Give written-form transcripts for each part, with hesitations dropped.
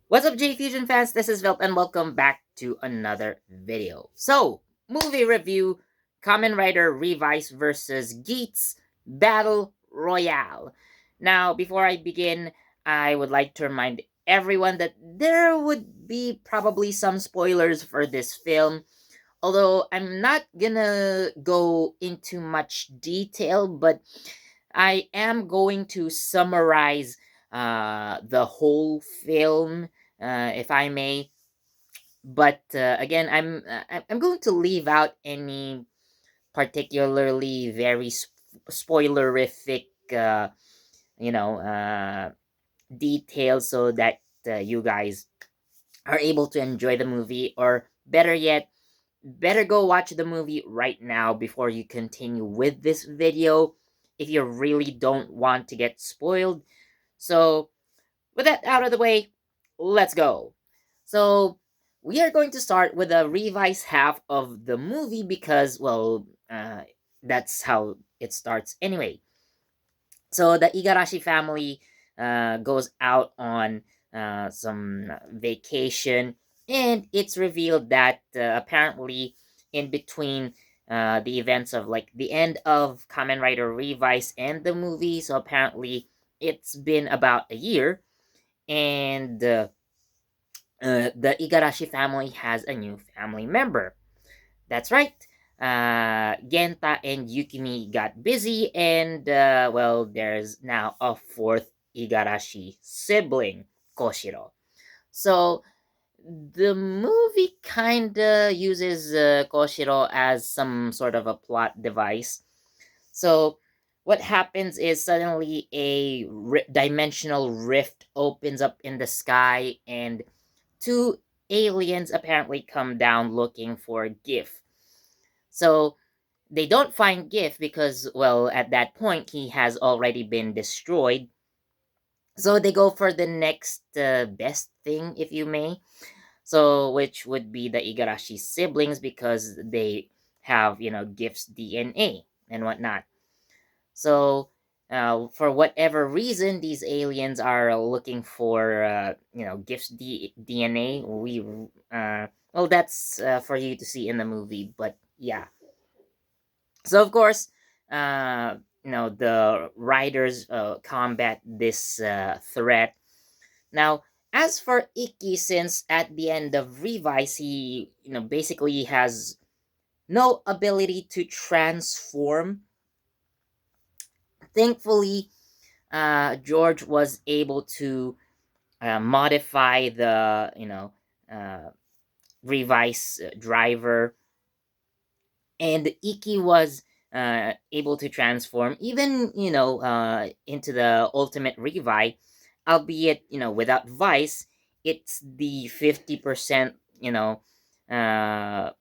What's up, JEFusion fans? This is Velp, and welcome back to another video. So, movie review: Kamen Rider Revice versus Geats Battle Royale. Now, before I begin, I would like to remind everyone that there would be probably some spoilers for this film. Although I'm not gonna go into much detail, but I am going to summarize the whole film, if I may. But again, I'm going to leave out any particularly very spoilerific, you know, details, so that you guys are able to enjoy the movie, or better yet, better go watch the movie right now before you continue with this video if you really don't want to get spoiled. So, with that out of the way, let's go. So, we are going to start with the revised half of the movie because, well, that's how it starts anyway. So, the Igarashi family goes out on some vacation, and it's revealed that apparently, in between the events of like the end of Kamen Rider Revice and the movie, so apparently it's been about a year, and the Igarashi family has a new family member. That's right. Genta and Yukimi got busy, and well, there's now a fourth Igarashi sibling, Koshiro. So the movie kinda uses Koshiro as some sort of a plot device. So what happens is suddenly a dimensional rift opens up in the sky, and two aliens apparently come down looking for GIF. So they don't find GIF because, well, at that point he has already been destroyed. So they go for the next best thing, if you may. So, which would be the Igarashi siblings, because they have, GIF's DNA and whatnot. So, for whatever reason, these aliens are looking for, GIF's DNA. Well, that's for you to see in the movie, but yeah. So of course, the riders combat this threat. Now, as for Ikki, since at the end of Revice, he basically has no ability to transform. Thankfully, George was able to modify the uh, Revice driver, and Iki was able to transform even into the ultimate Revi, albeit without Vice. It's the 50%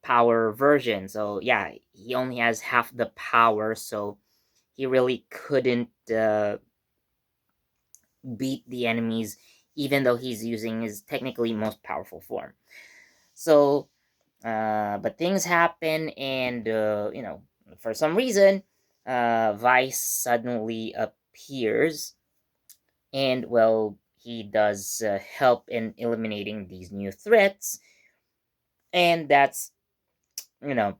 power version. So yeah, he only has half the power, so he really couldn't beat the enemies, even though he's using his technically most powerful form. So but things happen, and for some reason, Vice suddenly appears, and well, he does help in eliminating these new threats, and that's you know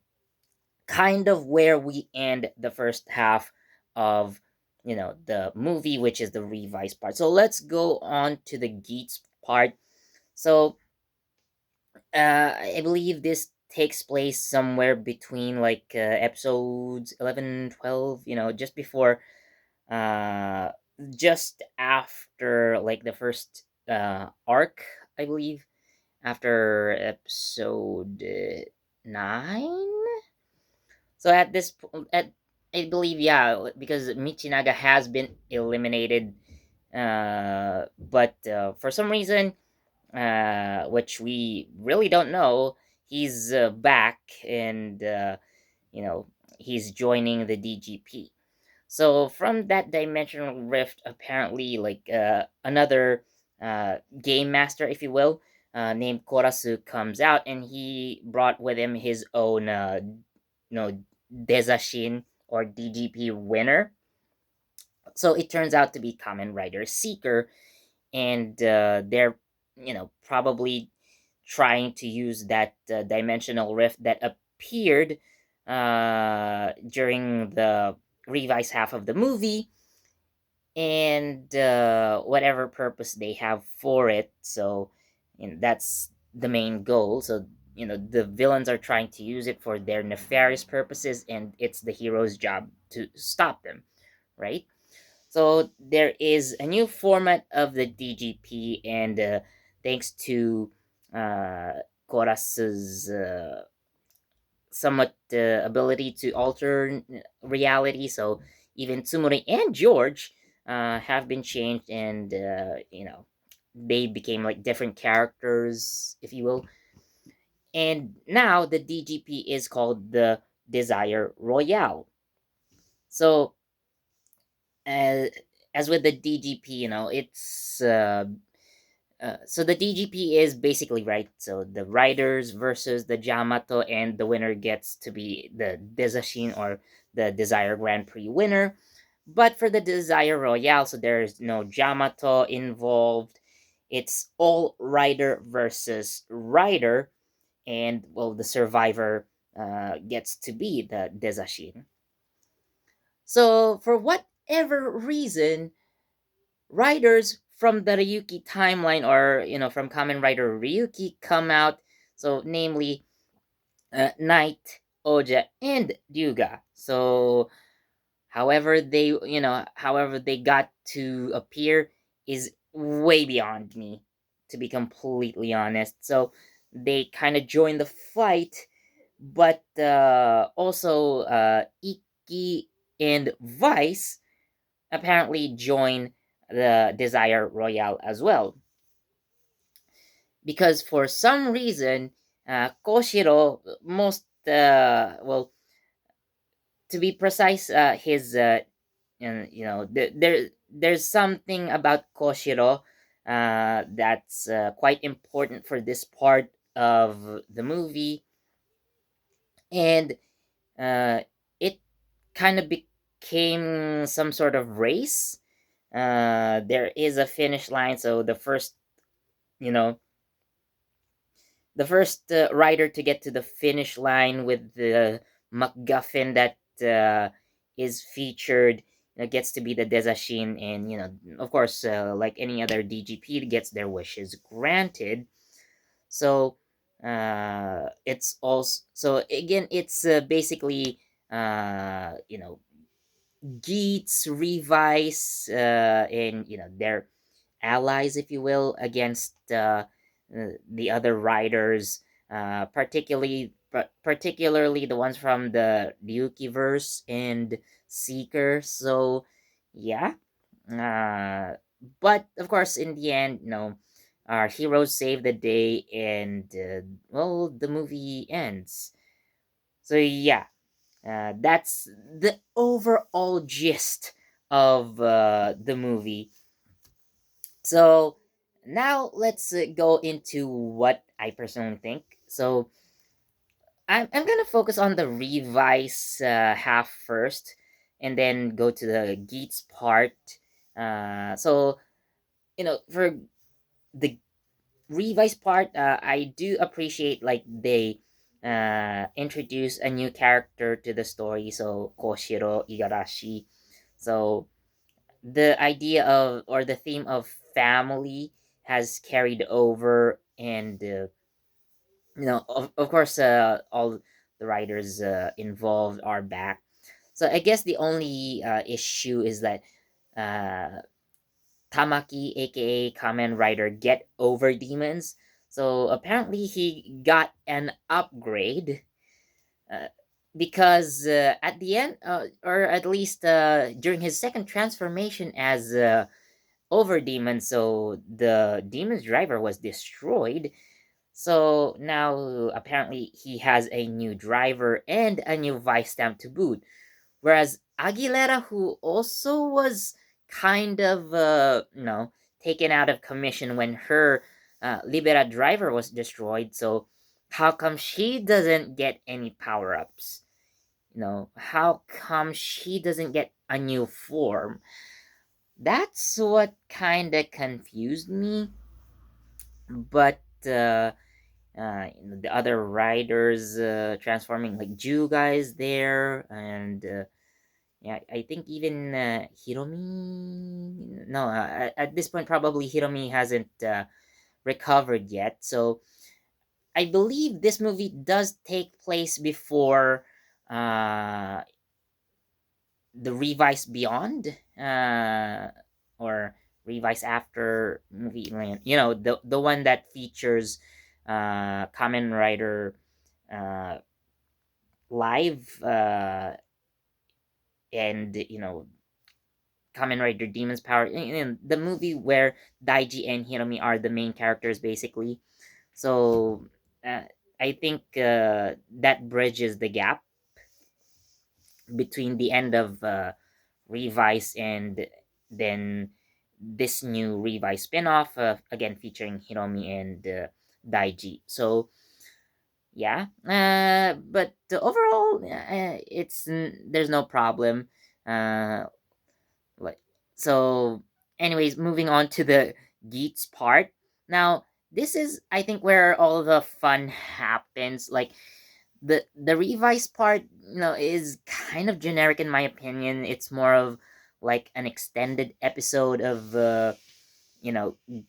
kind of where we end the first half of the movie, which is the Revice part. So let's go on to the Geats part. So I believe this takes place somewhere between like episodes 11, 12. Just before, uh, just after like the first arc, I believe, after episode 9. So at at I believe, yeah, because Michinaga has been eliminated, but for some reason, which we really don't know, he's back, and you know he's joining the DGP. So from that dimensional rift, apparently, like another game master, if you will, named Korasu comes out, and he brought with him his own, Dezashin, or DGP winner. So it turns out to be Kamen Rider Seeker, and they're probably trying to use that dimensional rift that appeared during the Revice half of the movie, and whatever purpose they have for it. So, that's the main goal. So, the villains are trying to use it for their nefarious purposes, and it's the hero's job to stop them, right? So there is a new format of the DGP, and thanks to Koras's somewhat ability to alter reality, so even Tsumuri and George have been changed, and they became like different characters, if you will. And now the DGP is called the Desire Royale. So uh, as with the DGP, so the DGP is basically right. So the riders versus the Jamato, and the winner gets to be the Desashin, or the Desire Grand Prix winner. But for the Desire Royale, so there's no Jamato involved. It's all rider versus rider, and well, the survivor gets to be the Desashin. So for whatever reason, riders from the Ryuki timeline, or from Kamen Rider Ryuki, come out. So namely, Knight, Oja, and Ryuga. So however they got to appear is way beyond me, to be completely honest. So they kind of join the fight, but also Iki and Vice apparently join the Desire Royale as well. Because for some reason, Koshiro, well, to be precise, his, there's something about Koshiro that's quite important for this part of the movie, and uh, it kind of became some sort of race. There is a finish line, so you know, the first rider to get to the finish line with the MacGuffin that is featured, gets to be the Desashin, and of course, like any other DGP, gets their wishes granted. So it's also, so again, it's basically Geats, Revice, and their allies, if you will, against the other riders, particularly the ones from the Ryukiverse and Seeker. So yeah, uh, but of course, in the end, our heroes save the day, and well, the movie ends. So yeah, that's the overall gist of the movie. So now let's go into what I personally think. So I'm gonna focus on the Revice half first, and then go to the Geats part. So for the Revice part, I do appreciate, like, they introduce a new character to the story. So Koshiro Igarashi. So the idea of, or the theme of, family has carried over, and of course, all the writers involved are back. So I guess the only issue is that uh, Tamaki, aka Kamen Rider Get Over Demons. So apparently he got an upgrade, uh, because at the end, or at least during his second transformation as Over Demon, so the Demon's driver was destroyed. So now apparently he has a new driver and a new vice stamp to boot. Whereas Aguilera, who also was kind of, taken out of commission when her Libera driver was destroyed, so how come she doesn't get any power ups? How come she doesn't get a new form? That's what kind of confused me. but the other riders transforming like Jew guys there, and yeah, I think even Hiromi. No, at this point probably Hiromi hasn't recovered yet. So I believe this movie does take place before uh, the Revice Beyond, or Revice After movie. The one that features Kamen Rider uh, live, and Kamen Rider Demon's Power, the movie where Daiji and Hiromi are the main characters basically. So uh, I think that bridges the gap between the end of Revice and then this new Revice spin-off, again featuring Hiromi and Daiji. So yeah, but overall, there's no problem. Uh, like so. Anyways, moving on to the Geats part. Now, this is I think where all the fun happens. Like the Revise part, is kind of generic in my opinion. It's more of like an extended episode of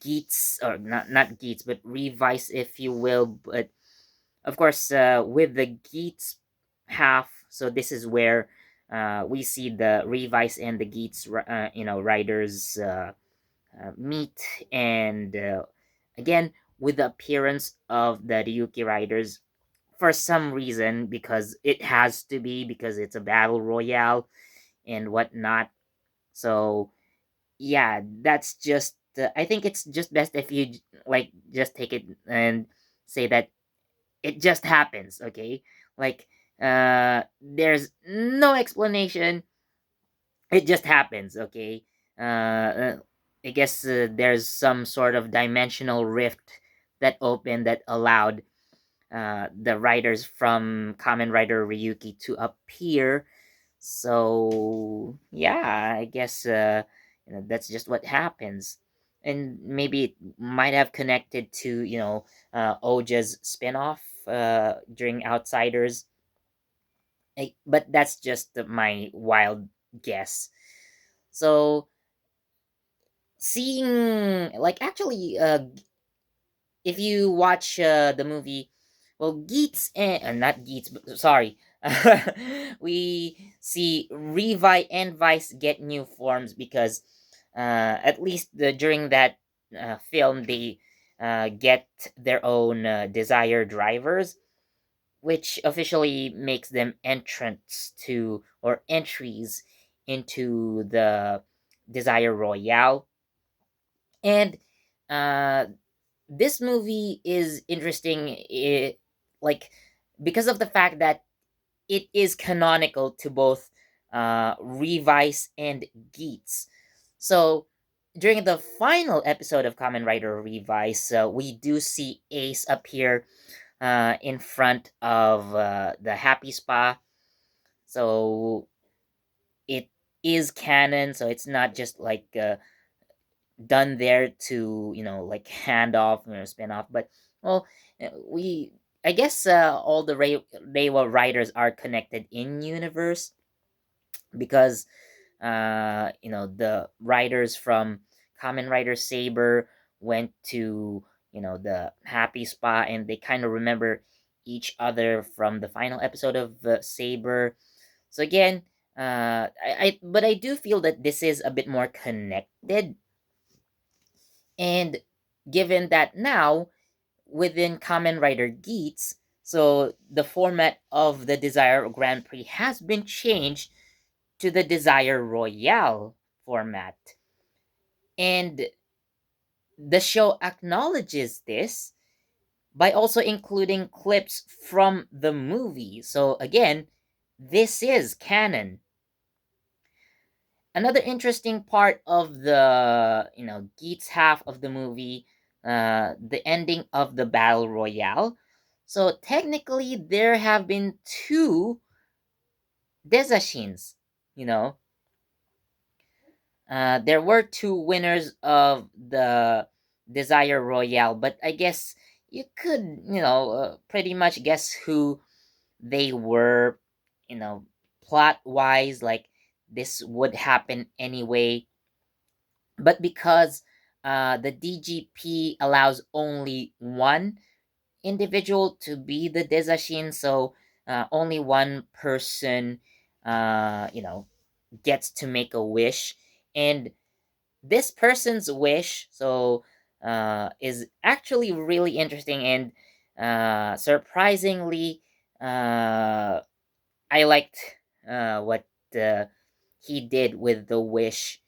Geats, or not Geats, but Revise, if you will. But of course, with the Geats half, so this is where we see the Revise and the Geats, riders meet, and again with the appearance of the Ryuki riders for some reason, because it has to be, because it's a battle royale and whatnot. So yeah, that's just I think it's just best if you like just take it and say that it just happens, okay? Like there's no explanation, it just happens, okay? I guess there's some sort of dimensional rift that opened that allowed the writers from Kamen Rider Ryuki to appear. So yeah, I guess that's just what happens, and maybe it might have connected to Oja's spinoff during Outsiders. But that's just my wild guess. So seeing like actually if you watch the movie, well, Geats and not Geats, but sorry, we see Revi and Vice get new forms because at least during that film they get their own desire drivers, which officially makes them entrants to or entries into the Desire Royale. And uh, this movie is interesting, like because of the fact that it is canonical to both Revice and Geats. So during the final episode of Kamen Rider Revice, we do see Ace appear in front of the Happy Spa. So it is canon, so it's not just like done there to like hand off or spin off. But well, we I guess all the Reiwa writers are connected in universe, because the writers from Kamen Rider Saber went to the Happy Spa, and they kind of remember each other from the final episode of Saber. So again, but I do feel that this is a bit more connected. And given that now within Kamen Rider Geats, so the format of the Desire Grand Prix has been changed to the Desire Royale format. And the show acknowledges this by also including clips from the movie. So again, this is canon. Another interesting part of the Geats half of the movie, the ending of the battle royale. So technically, there have been two desashins. You know, there were two winners of the Desire Royale, but I guess you could, pretty much guess who they were, plot wise, like this would happen anyway. But because the DGP allows only one individual to be the Desashin, so only one person, gets to make a wish. And this person's wish, is actually really interesting and surprisingly, uh, I liked what he did with the wish.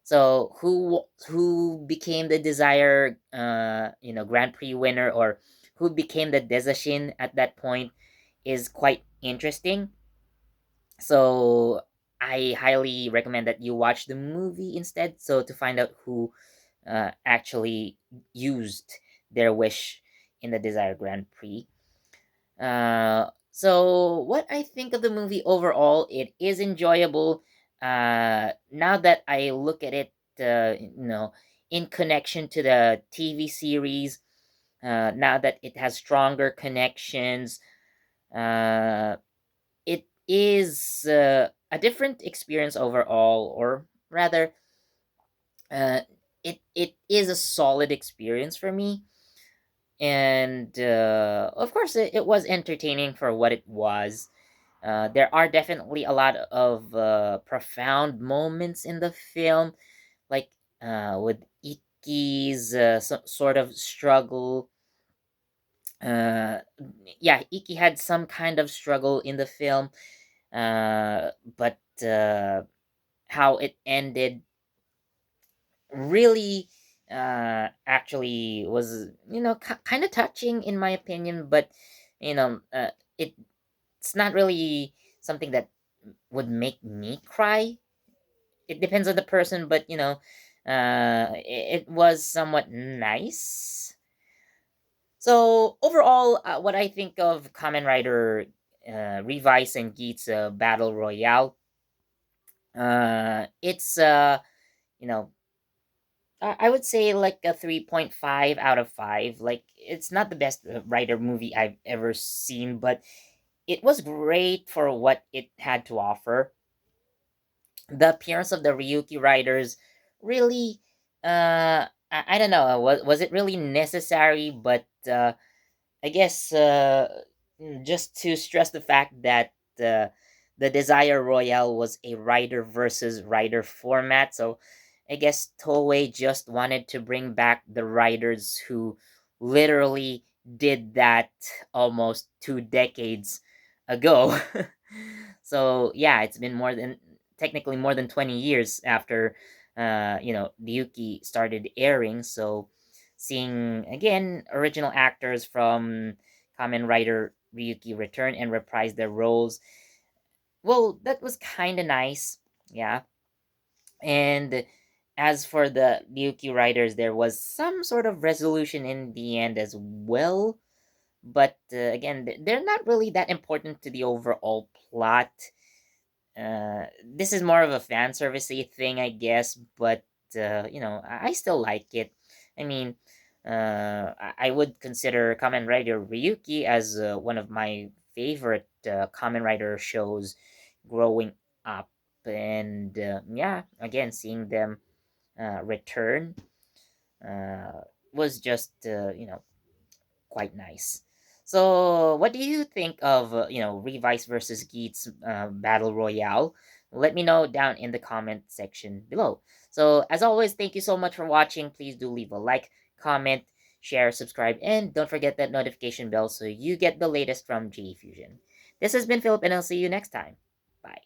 So who became the Desire Grand Prix winner, or who became the Desashin at that point, is quite interesting. So I highly recommend that you watch the movie instead, so to find out who actually used their wish in the Desire Grand Prix. So what I think of the movie overall, it is enjoyable. Now that I look at it, in connection to the TV series, now that it has stronger connections, uh, it is a different experience overall, or rather, uh, it is a solid experience for me. And of course, it was entertaining for what it was. There are definitely a lot of profound moments in the film, like with Iki's sort of struggle. Uh, yeah, Iki had some kind of struggle in the film, but how it ended really actually was, kind of touching in my opinion. But it's not really something that would make me cry. It depends on the person, but it was somewhat nice. So overall, what I think of Kamen Rider Revice and Geats Battle Royale, it's you know I would say like a 3.5 out of 5. Like, it's not the best Rider movie I've ever seen, but it was great for what it had to offer. The appearance of the Ryuki riders really, I don't know, was it really necessary? But I guess just to stress the fact that the Desire Royale was a rider versus rider format, so I guess Toei just wanted to bring back the riders who literally did that almost 2 decades ago. So yeah, it's been more than technically more than 20 years after Ryuki started airing. So seeing again original actors from Kamen Rider Ryuki return and reprise their roles, well, that was kind of nice. Yeah. And as for the Ryuki riders, there was some sort of resolution in the end as well. But again, they're not really that important to the overall plot. This is more of a fan servicey thing, I guess, but I still like it. I mean, I would consider Kamen Rider Ryuki as one of my favorite Kamen Rider shows growing up, and yeah, again, seeing them return was just quite nice. So, what do you think of Revice versus Geats Battle Royale? Let me know down in the comment section below. So, as always, thank you so much for watching. Please do leave a like, comment, share, subscribe, and don't forget that notification bell so you get the latest from JEFusion. This has been Philip, and I'll see you next time. Bye.